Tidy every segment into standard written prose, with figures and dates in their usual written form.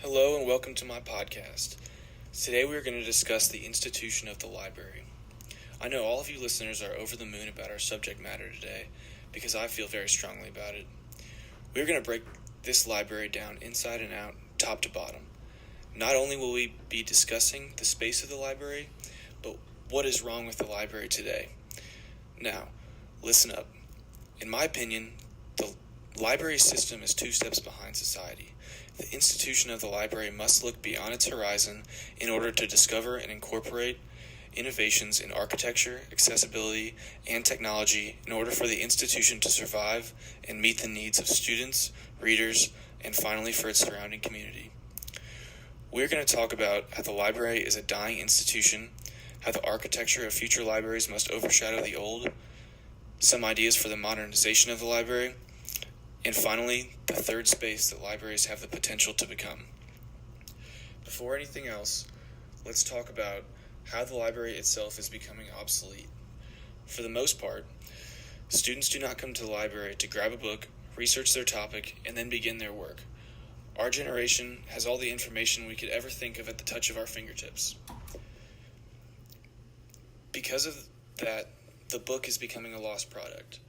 Hello and welcome to my podcast. Today we are going to discuss the institution of the library. I know all of you listeners are over the moon about our subject matter today because I feel very strongly about it. We are going to break this library down inside and out, top to bottom. Not only will we be discussing the space of the library, but what is wrong with the library today. Now, listen up. In my opinion, the library system is 2 steps behind society. The institution of the library must look beyond its horizon in order to discover and incorporate innovations in architecture, accessibility, and technology in order for the institution to survive and meet the needs of students, readers, and finally for its surrounding community. We're going to talk about how the library is a dying institution, how the architecture of future libraries must overshadow the old, some ideas for the modernization of the library, and finally, the third space that libraries have the potential to become. Before anything else, let's talk about how the library itself is becoming obsolete. For the most part, students do not come to the library to grab a book, research their topic, and then begin their work. Our generation has all the information we could ever think of at the touch of our fingertips. Because of that, the book is becoming a lost product.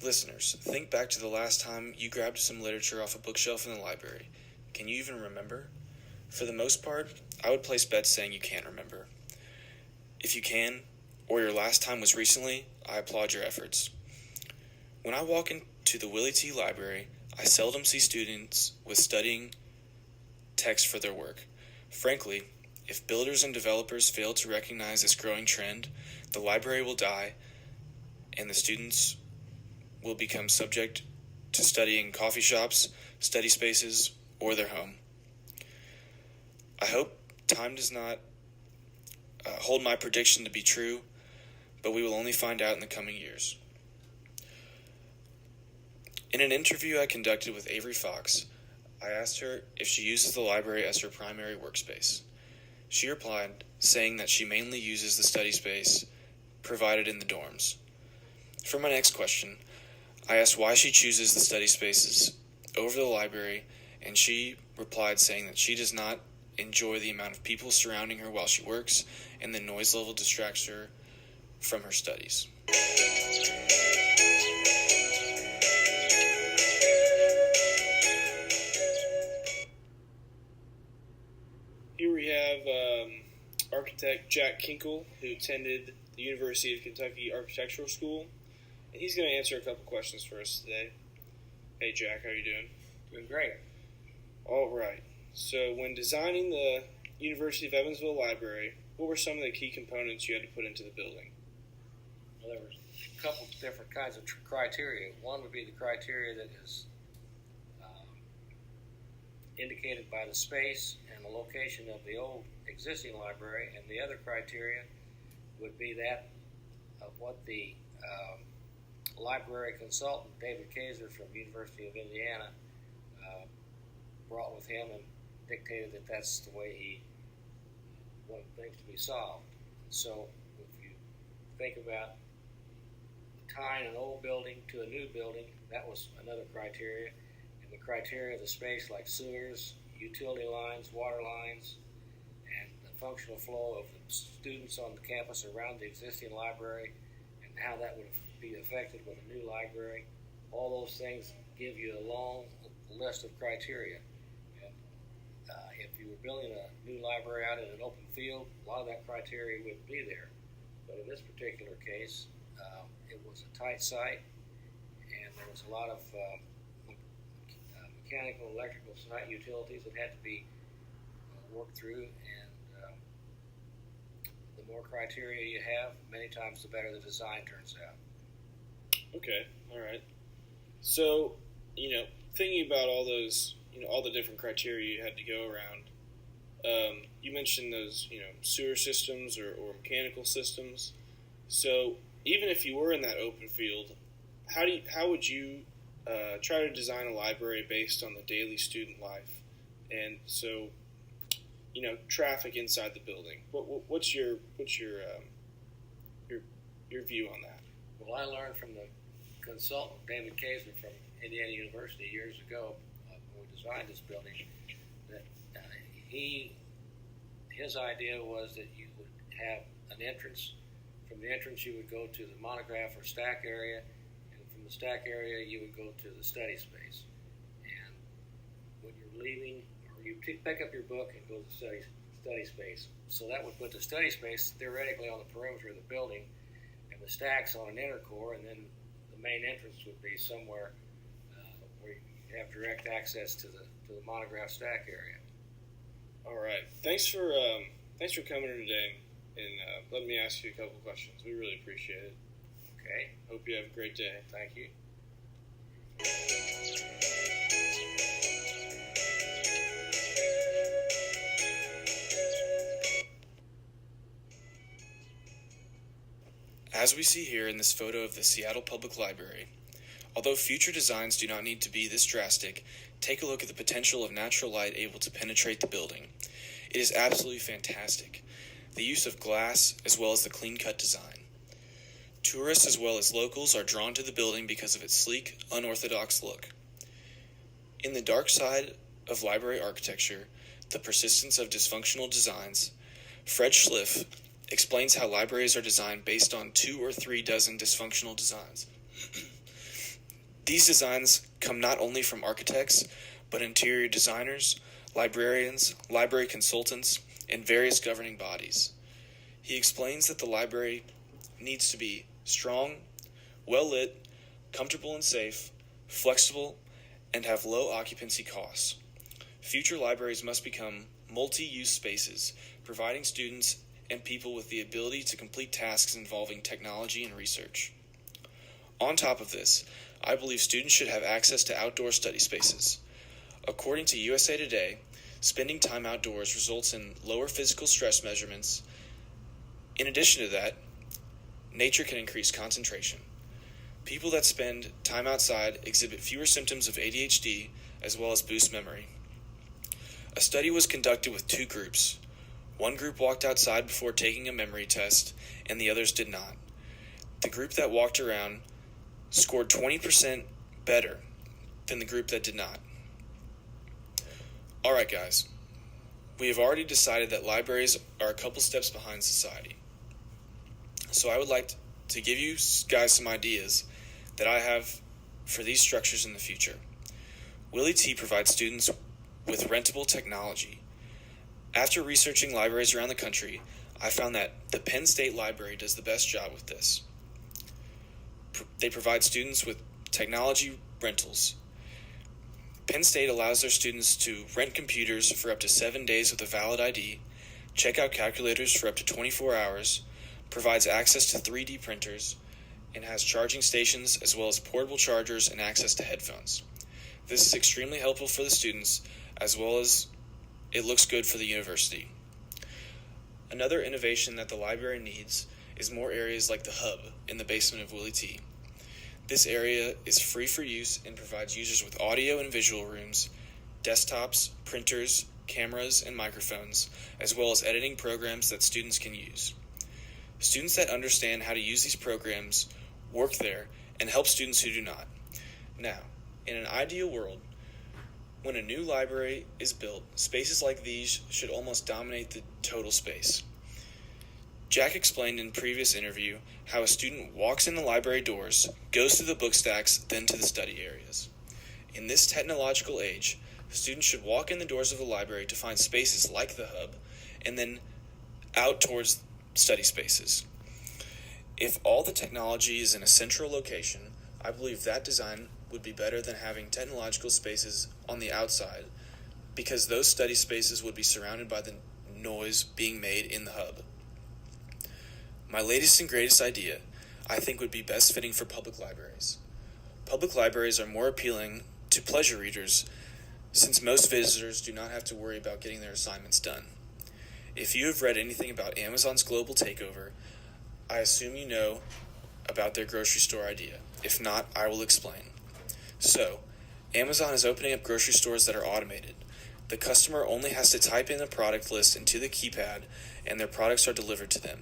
Listeners, think back to the last time you grabbed some literature off a bookshelf in the library. Can you even remember? For the most part, I would place bets saying you can't remember. If you can, or your last time was recently, I applaud your efforts. When I walk into the Willie T. Library, I seldom see students with studying text for their work. Frankly, if builders and developers fail to recognize this growing trend, the library will die, and the students will become subject to studying coffee shops, study spaces, or their home. I hope time does not hold my prediction to be true, but we will only find out in the coming years. In an interview I conducted with Avery Fox, I asked her if she uses the library as her primary workspace. She replied, saying that she mainly uses the study space provided in the dorms. For my next question, I asked why she chooses the study spaces over the library, and she replied saying that she does not enjoy the amount of people surrounding her while she works, and the noise level distracts her from her studies. Here we have architect Jack Kinkle, who attended the University of Kentucky Architectural School, and he's going to answer a couple questions for us today. Hey Jack, how are you doing? Doing great. All right. So when designing the University of Evansville Library, what were some of the key components you had to put into the building? Well, there were a couple of different kinds of criteria. One would be the criteria that is indicated by the space and the location of the old existing library, and the other criteria would be that of what the library consultant, David Kaiser from University of Indiana, brought with him and dictated that that's the way he wanted things to be solved. So if you think about tying an old building to a new building, that was another criteria. And the criteria of the space, like sewers, utility lines, water lines, and the functional flow of the students on the campus around the existing library, and how that would be affected with a new library. All those things give you a long list of criteria. And if you were building a new library out in an open field, a lot of that criteria wouldn't be there. But in this particular case, it was a tight site, and there was a lot of mechanical and electrical site utilities that had to be worked through, and the more criteria you have, many times the better the design turns out. Okay, all right. So, thinking about all those, all the different criteria you had to go around, you mentioned those, sewer systems or mechanical systems. So, even if you were in that open field, how would you try to design a library based on the daily student life? And so, traffic inside the building. What's your view on that? Well, I learned from the consultant, David Kaiser from Indiana University years ago, when we designed this building, his idea was that you would have an entrance. From the entrance, you would go to the monograph or stack area, and from the stack area, you would go to the study space. And when you're leaving, or you pick up your book and go to the study space. So that would put the study space theoretically on the perimeter of the building, and the stacks on an inner core, and then the main entrance would be somewhere where you have direct access to the monograph stack area. All right. Thanks for coming in today and letting me ask you a couple questions. We really appreciate it. Okay. Hope you have a great day. Thank you. As we see here in this photo of the Seattle Public Library, although future designs do not need to be this drastic, take a look at the potential of natural light able to penetrate the building. It is absolutely fantastic. The use of glass as well as the clean-cut design. Tourists as well as locals are drawn to the building because of its sleek, unorthodox look. In the dark side of library architecture, the persistence of dysfunctional designs, Fred Schliff explains how libraries are designed based on 2 or 3 dozen dysfunctional designs. These designs come not only from architects, but interior designers, librarians, library consultants, and various governing bodies. He explains that the library needs to be strong, well-lit, comfortable and safe, flexible, and have low occupancy costs. Future libraries must become multi-use spaces, providing students and people with the ability to complete tasks involving technology and research. On top of this, I believe students should have access to outdoor study spaces. According to USA Today, spending time outdoors results in lower physical stress measurements. In addition to that, nature can increase concentration. People that spend time outside exhibit fewer symptoms of ADHD as well as boost memory. A study was conducted with 2 groups. One group walked outside before taking a memory test, and the others did not. The group that walked around scored 20% better than the group that did not. Alright guys, we have already decided that libraries are a couple steps behind society. So I would like to give you guys some ideas that I have for these structures in the future. Willie T provides students with rentable technology. After researching libraries around the country, I found that the Penn State Library does the best job with this. They provide students with technology rentals. Penn State allows their students to rent computers for up to 7 days with a valid ID, check out calculators for up to 24 hours, provides access to 3D printers, and has charging stations as well as portable chargers and access to headphones. This is extremely helpful for the students as well as it looks good for the university. Another innovation that the library needs is more areas like the hub in the basement of Willie T. This area is free for use and provides users with audio and visual rooms, desktops, printers, cameras, and microphones, as well as editing programs that students can use. Students that understand how to use these programs work there and help students who do not. Now, in an ideal world, when a new library is built, spaces like these should almost dominate the total space. Jack explained in a previous interview how a student walks in the library doors, goes through the book stacks, then to the study areas. In this technological age, students should walk in the doors of the library to find spaces like the hub, and then out towards study spaces. If all the technology is in a central location, I believe that design would be better than having technological spaces on the outside, because those study spaces would be surrounded by the noise being made in the hub. My latest and greatest idea, I think, would be best fitting for public libraries. Public libraries are more appealing to pleasure readers since most visitors do not have to worry about getting their assignments done. If you have read anything about Amazon's global takeover, I assume you know about their grocery store idea. If not, I will explain. So, Amazon is opening up grocery stores that are automated. The customer only has to type in a product list into the keypad, and their products are delivered to them.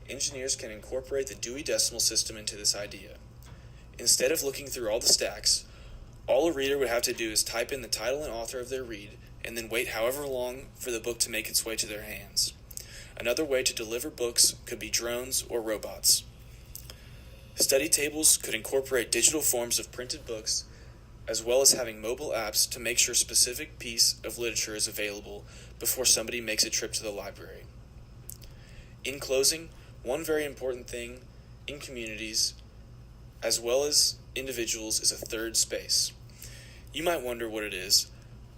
Engineers can incorporate the Dewey Decimal System into this idea. Instead of looking through all the stacks, All a reader would have to do is type in the title and author of their read, and then wait however long for the book to make its way to their hands. Another way to deliver books could be drones or robots. Study tables could incorporate digital forms of printed books, as well as having mobile apps to make sure a specific piece of literature is available before somebody makes a trip to the library. In closing, one very important thing in communities, as well as individuals, is a third space. You might wonder what it is.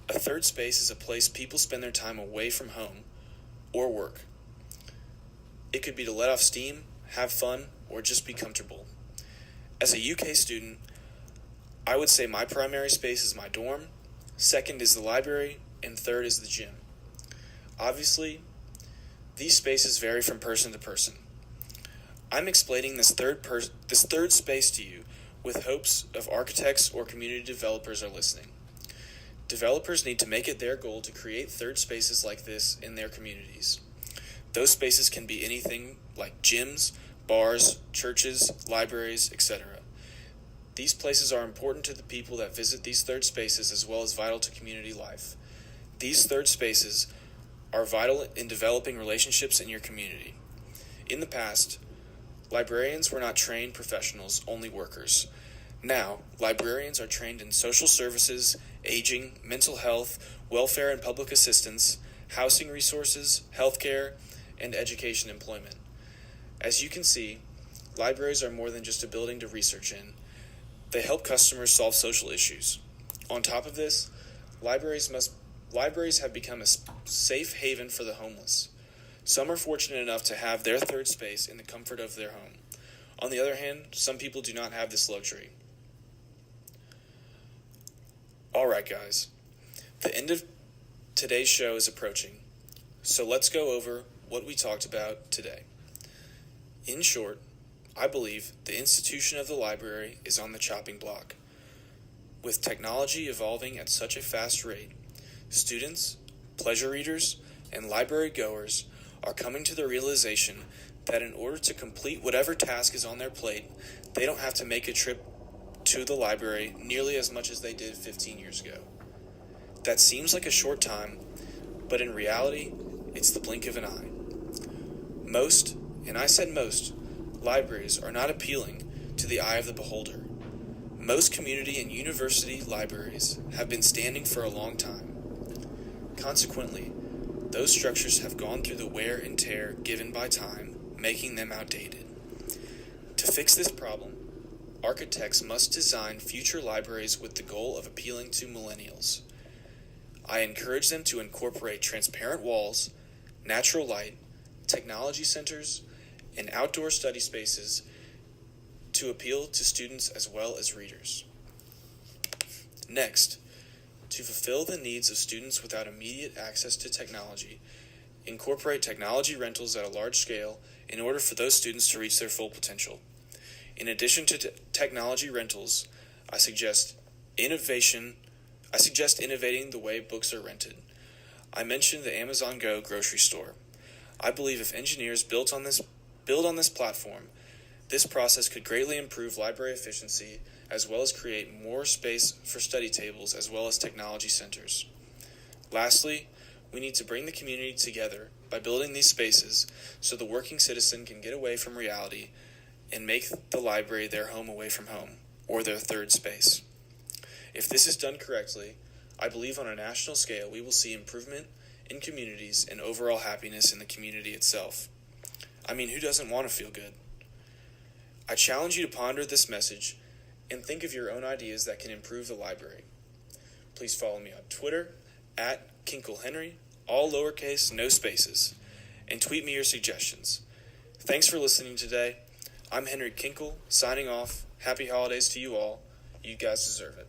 A third space is a place people spend their time away from home or work. It could be to let off steam, have fun, or just be comfortable. As a UK student, I would say my primary space is my dorm, second is the library, and third is the gym. Obviously, these spaces vary from person to person. I'm explaining this third space to you with hopes of architects or community developers are listening. Developers need to make it their goal to create third spaces like this in their communities. Those spaces can be anything like gyms, bars, churches, libraries, etc. These places are important to the people that visit these third spaces as well as vital to community life. These third spaces are vital in developing relationships in your community. In the past, librarians were not trained professionals, only workers. Now, librarians are trained in social services, aging, mental health, welfare and public assistance, housing resources, healthcare, and education employment. As you can see, libraries are more than just a building to research in. They help customers solve social issues. On top of this, libraries have become a safe haven for the homeless. Some are fortunate enough to have their third space in the comfort of their home. On the other hand, some people do not have this luxury. Alright guys, the end of today's show is approaching, so let's go over what we talked about today. In short, I believe the institution of the library is on the chopping block. With technology evolving at such a fast rate, students, pleasure readers, and library goers are coming to the realization that in order to complete whatever task is on their plate, they don't have to make a trip to the library nearly as much as they did 15 years ago. That seems like a short time, but in reality, it's the blink of an eye. Most, and I said most, libraries are not appealing to the eye of the beholder. Most community and university libraries have been standing for a long time. Consequently, those structures have gone through the wear and tear given by time, making them outdated. To fix this problem, architects must design future libraries with the goal of appealing to millennials. I encourage them to incorporate transparent walls, natural light, technology centers, and outdoor study spaces to appeal to students as well as readers. Next, to fulfill the needs of students without immediate access to technology, incorporate technology rentals at a large scale in order for those students to reach their full potential. In addition to technology rentals, I suggest innovating the way books are rented. I mentioned the Amazon Go grocery store. I believe if engineers build on this platform, this process could greatly improve library efficiency as well as create more space for study tables as well as technology centers. Lastly, we need to bring the community together by building these spaces so the working citizen can get away from reality and make the library their home away from home, or their third space. If this is done correctly, I believe on a national scale we will see improvement in communities and overall happiness in the community itself. I mean, who doesn't want to feel good? I challenge you to ponder this message and think of your own ideas that can improve the library. Please follow me on Twitter @KinkleHenry, all lowercase, no spaces, and tweet me your suggestions. Thanks for listening today. I'm Henry Kinkle, signing off. Happy holidays to you all. You guys deserve it.